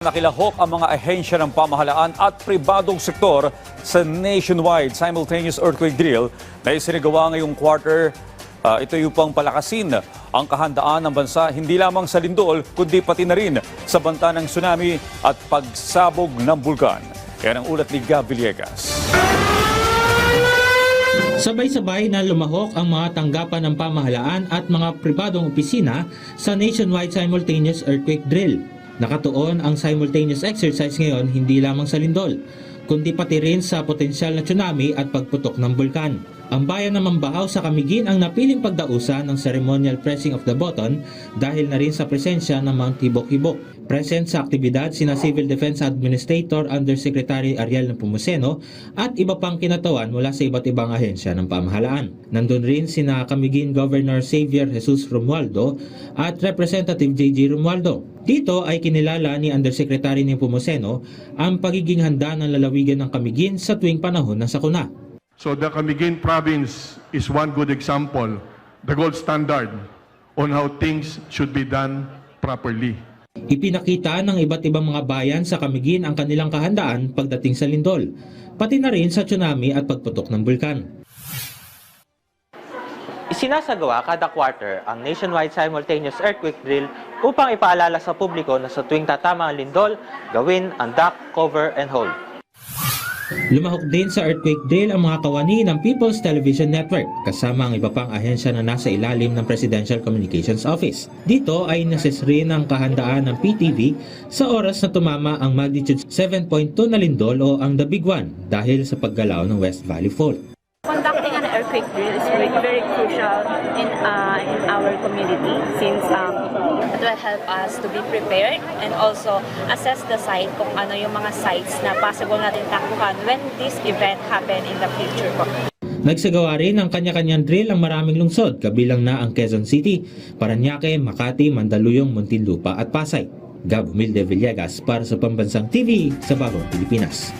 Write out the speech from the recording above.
Nakilahok ang mga ahensya ng pamahalaan at pribadong sektor sa nationwide simultaneous earthquake drill na isinagawa ngayong quarter. Ito yung pang palakasin ang kahandaan ng bansa hindi lamang sa lindol kundi pati na rin sa banta ng tsunami at pagsabog ng bulkan. Yan ang ulat ni Gab Villegas. Sabay-sabay na lumahok ang mga tanggapan ng pamahalaan at mga pribadong opisina sa nationwide simultaneous earthquake drill. Nakatuon ang simultaneous exercise ngayon hindi lamang sa lindol, kundi pati rin sa potensyal na tsunami at pagputok ng bulkan. Ang bayan ng Mambahaw sa Camiguin ang napiling pagdausa ng ceremonial pressing of the button dahil na rin sa presensya ng mga hibok-hibok. Present sa aktibidad sina Civil Defense Administrator Undersecretary Ariel Nepomuceno at iba pang kinatawan mula sa iba't ibang ahensya ng pamahalaan. Nandun rin sina Camiguin Governor Xavier Jesus Romualdo at Representative J.J. Romualdo. Dito ay kinilala ni Undersecretary Nepomuceno ang pagiging handa ng lalawigan ng Camiguin sa tuwing panahon ng sakuna. So the Camiguin province is one good example, the gold standard on how things should be done properly. Ipinakita ng iba't ibang mga bayan sa Camiguin ang kanilang kahandaan pagdating sa lindol, pati na rin sa tsunami at pagputok ng bulkan. Isinasagawa kada quarter ang nationwide simultaneous earthquake drill upang ipaalala sa publiko na sa tuwing tatama ang lindol, gawin ang duck, cover, and hold. Lumahok din sa earthquake drill ang mga kawani ng People's Television Network kasama ang iba pang ahensya na nasa ilalim ng Presidential Communications Office. Dito ay nases rin ang kahandaan ng PTV sa oras na tumama ang magnitude 7.2 na lindol o ang The Big One dahil sa paggalaw ng West Valley Fault. Conducting an earthquake drill is very crucial in our community since it will help us to be prepared and also assess the site kung ano yung mga sites na possible natin takbuhan when this event happen in the future. Nagsagawa rin ang kanya-kanyang drill ang maraming lungsod, kabilang na ang Quezon City, Parañaque, Makati, Mandaluyong, Muntinlupa at Pasay. Gab Villegas para sa Pambansang TV sa Bagong Pilipinas.